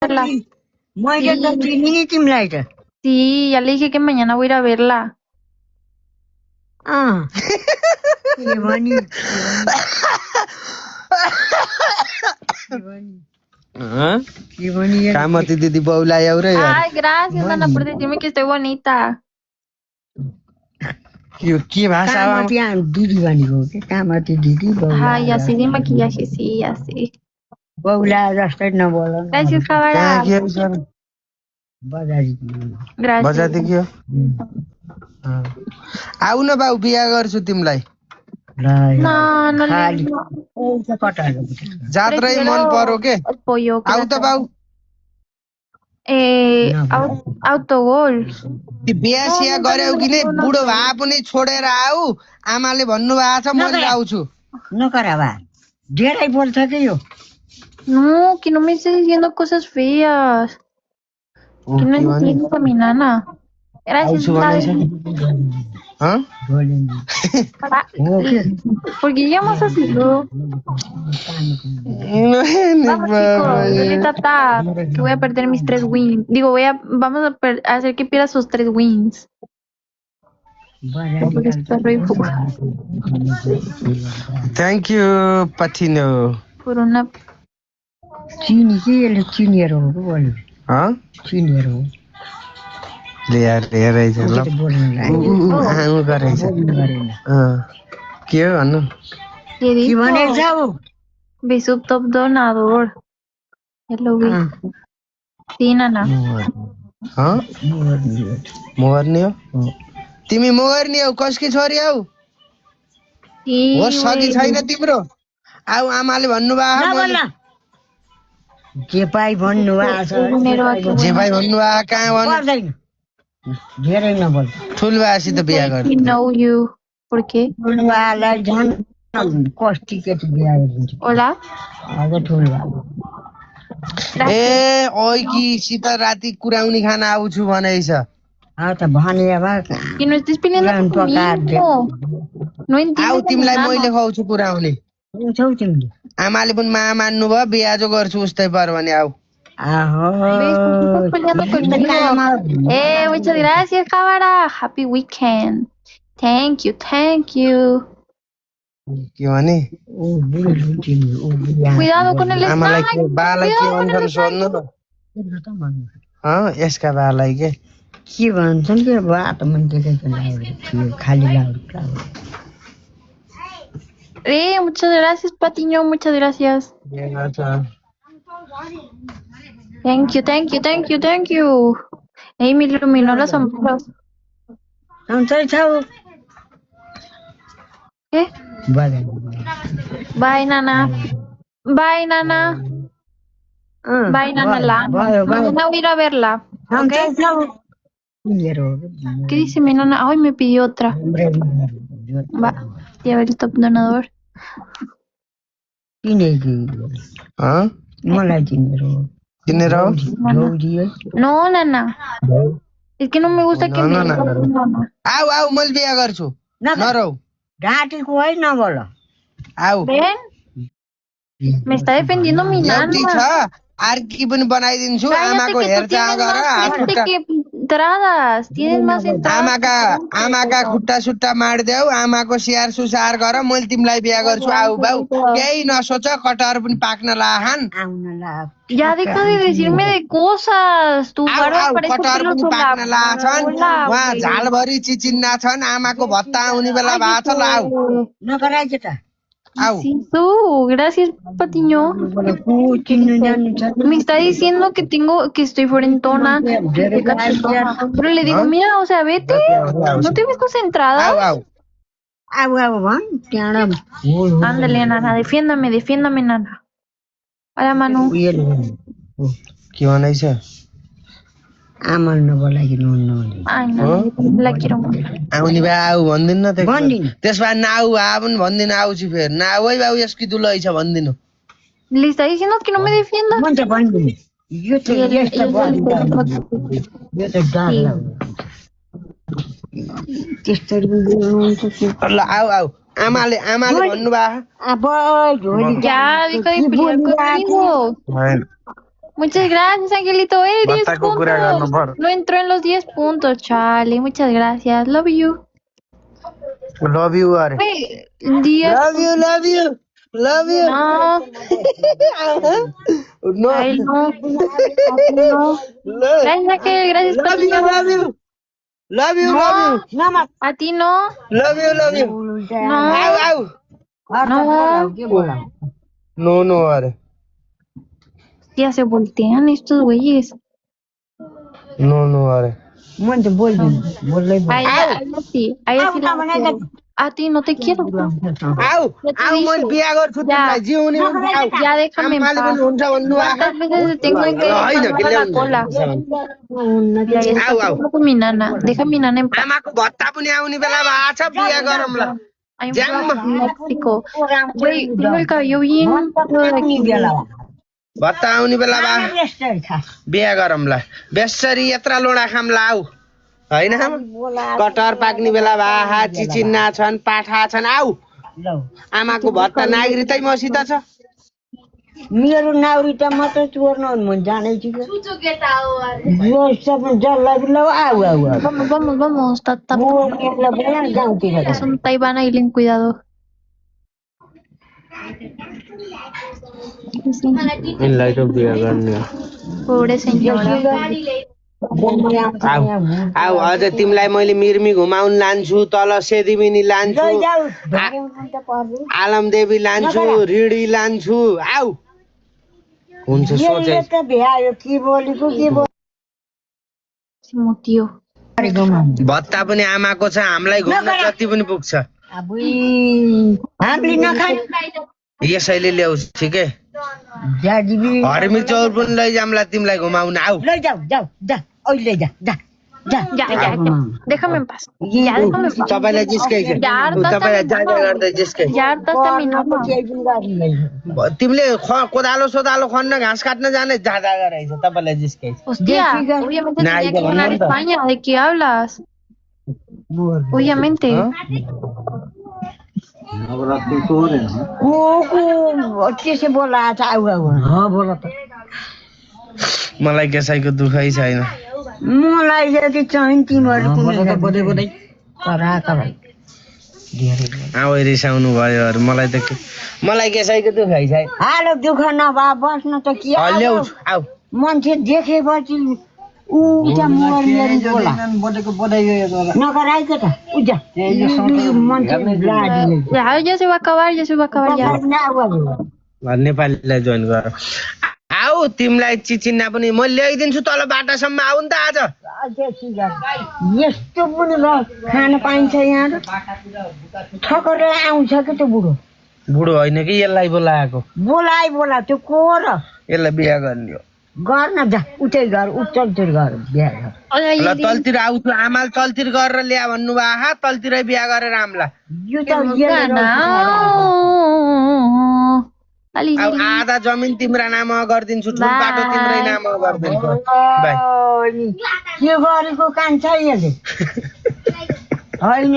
verla. मैले त चिनि नि तिमीलाई त Sí, ya le dije que mañana voy a ir a verla. के भनी कामती दिदी बौलायो रे यार Ay, gracias, Ana, por decirme que estoy bonita. के भाषा हो कामती दिदी भनेको के कामती दिदी Ay, así de maquillaje, sí, así. बौला जस्तै नबोल Gracias, कहाँ Javara. के हो सर बजारी Gracias. बजाते के हो आउ न बाउ बिहा गर्छु तिमीलाई No, no खाली le कटाएको जात्रै मन पर्यो के el pollo. आउ त बाउ Autogol. ती बिहा सिहा गर्यौ कि नै बुढो भए पनि छोडेर आऊ आमाले भन्नु भएको छ मैले आउँछु नकरा बा धेरै बोल्छ के यो No, que no me estés diciendo cosas feas. Que no entiendo a mi nana. Gracias, आउँछु भनेछ Javi. Porque llamas así, ¿no? Vamos, chicos, dale tata, que voy a perder mis 3 wins. Digo, vamos a hacer que pierda sus 3 wins. Por eso perro y fuga. Thank you पथिनो Por una. चिनी के यसले चिनिएर हो कि बोल्नु चिनिएर हो ले यार हेरै छ ल आउ गरेछ के हो भन्नु ¿Qué dijo? भनेको छ उ Beso top donador. Hello, sí, nana. मोहर्ने हो तिमी मोहर्ने हौ कसकी छोरी हौ Sí, हो सकी छैन तिम्रो आउ आमाले भन्नुभयो जे पाइ भन्नु भएको जे भाइ भन्नुभयो कहाँ भन्नु धेरै नबोल ठुलबासी त बिहा गर्छ know you. ¿Por qué? ठुलबालाई झन् कस्टी केटी बिहा गरिदिन्छ Hola. अझ ठुलबा ए ओइकीसित राति कुराउनी खान आउँछु भनेछ त भने Que no estés peleando conmigo. No आउ entiendes a mi तिमीलाई nana. मैले खुवाउँछु कुराउनी छौ तिमीले आमाले पनि मा मान्नु भयो बिहाजो गर्छु उस्तै पर भने आउ ¿Ves? ¿Por qué estás peleando conmigo? Muchas gracias, Javara. Happy weekend. Thank you, thank you. के भने Cuidado con el आमालाई slime. के बालाई के Cuidado con भन्छन् el सोध्नु slime. न यसका बालाई के भन्छन् के बात मन देखेको खाली लाग्यो Muchas gracias, Patiño. Muchas gracias. Thank you, thank you, thank you, thank you. Me iluminó los sombreros. ¿Qué? Bye, nana. Bye, nana. Bye, nana. Mañana voy a ir a verla. ¿Ok? ¿Qué dice mi nana? Ay, me pidió otra. Va, a ver el top donador. मलाई किनेर हो No, nana. Es que no me gusta que me... आउ आउ मैले बिहा गर्छु नरौ ढाँटेको है नबोल आउ ¿Ven? Me está defendiendo mi nana. एउटी छ अर्की पनि बनाइदिन्छु आमाको हेरचाह गर हात खुट्टा entradas. Tienes más entradas. आमाका खुट्टा सुट्टा मार्देऊ आमाको स्याहार सुसार गर मैले तिमीलाई बिहा गर्छु आउ बाउ केही नसोच कटहर पनि पाक्न Lahan Ya deja de decirme de cosas. Tu barba parece कटहर pelo पनि पाक्न लाछन् sola. उहाँ झालभरि चिचिन्ना छन् आमाको भत्ता आउने बेला भएको छ ल आउ नगराइछ त आउ Tú, gracias, Patiño. Me está diciendo que estoy frentona. Pero le digo, mira, o sea, vete. ¿No te ves concentrada? आउ Ándale, nana, defiéndame, nana. Hola, Manu. के भनाइछ आमा नबोलाइदिनु Ay, no, la quiero mucho. आउने भए आऊ भन्दिनु न त्यसमा now भए पनि भन्दिनु आउँछु फेरि नाउ है बाउ यसकी दुलै छ भन्दिनु Le está diciendo que no me defienda. यो त यस्तो यो त डर त्यस्तरी ल आऊ आऊ आमाले भन्नुभयो Ya, deja de pelear conmigo. Muchas gracias, Angelito. 10 बच्चाको कुरा गर्नु puntos. पर्यो No entró en los 10 puntos, chale. Muchas gracias. Love you. Love you अरे Wait, 10 love you puntos. Love you love you No, no ay, no. A ti no. Gracias, Ángel. Gracias, love you Patiño. Love you love you love you No, a ti no. Love you love you No, आउ आउ no. No no अरे Ya se voltean estos güeyes. No no अरे मन त बोल्दिन बोल्दै Ay, ay, sí. Ay, sí la quiero. A ti no te quiero. आउ Ya te आउ dije. मैले बिहा गर्छु तिमीलाई जिउने भने आउ Ya déjame en आमाले paz. पनि हुन्छ भन्नु ¿Cuántas veces te tengo que होइन mandar के a la ल्याउनु cola? Mira, ya está आउ आउ hablando con mi nana. Deja a mi nana en paz. आमाको भत्ता पनि आउने बेला भएको छ बिहा गरौँला I'm Llama. from Mexico. Güey, tengo el cabello bien. भत्ता आउने बेला भयो बिहा गरौँला बेसरी यत्रा लोडा खामला आउ होइन कटहर पाक्ने बेला भा चिचिन्ना छन् पाठा छन् आउ आमाको भत्ता नागरिकतै मसित छ मेरो नाउरी त म त चोर्न मन जानै छु यो सब जल्ला बिल्ला आउ आउ Vamos, vamos, vamos. Está म एकला बना गाउँतिर es un taibana y ten cuidado. Sí, यिनलाई त बिहा गर्ने pobre señora. आउ आउ अझ तिमीलाई मैले मिर्मी घुमाउन लान्छु तल सेदिमिनी लान्छु आलमदेवी लान्छु रिडी लान्छु आउ हुन्छ सोचे त भ्यायो के बोलेको के Mu tío. भत्ता पनि आमाको छ हामीलाई घुम्न जति पनि पुग्छ हामीले नखाइ यसैले ल्याउँछ ठिकै जाजिबी हर्मी चौर पनि लैजामला तिमीलाई घुमाउन आउ लै जाऊ जाऊ जा अहिले जा जा जा Ya, ya, ya. Déjame en paz. Ya, déjame en paz. तपाईँलाई जिस्कै Ya, तपाईँलाई जाँदा गर्दै जिस्कै Ya hartaste a mi nana. तिमीले कोदालो सोदालो खन्न घाँस काट्न जाने जाँदा गराइछ तपाईँलाई जिस्कै Hostia, obviamente tenía que ganar España. ¿De qué hablas? Obviamente. त्यसै बोलाएको छ आउ आउ बोला त मलाई केसाईको दुखै छैन मलाई जति चाहिँ तिमीहरू आउ रिसाउनु भयो अरू मलाई त मलाई केसाईको दुखै छैन हालो दुःख नभए बस्न त के ल्याउँछु आउ मान्छे देखेपछि ऊ उता मर्ने बोला नगराइको त उजा मान्छे Ya se va a acabar, ya se va a acabar ya. नेपालीलाई जोइन गर आऊ तिमीलाई चिचिन्ना पनि म ल्याइदिन्छु तल बाटासम्म आऊ नि त आज यस्तो पनि खान पाइन्छ यहाँ ठक्कर आउँछ कि त्यो बुढो बुढो होइन कि यसलाई बोलाएको बोला त्यो को र यसलाई बिहा गर्ने हो गर्न जा उतै घर उतलतिर घर बिहा गर ल तलतिर आउँछु आमाले तलतिर गरेर ल्या भन्नु भयो तलतिरै बिहा गरेर आम्ला यो त Ali, अब आधा जमिन तिम्रा नाममा गरिदिन्छु ठुल बाटो तिम्रै नाममा गरिदिन्छु बाई के गरेको कान्छ यसले होइन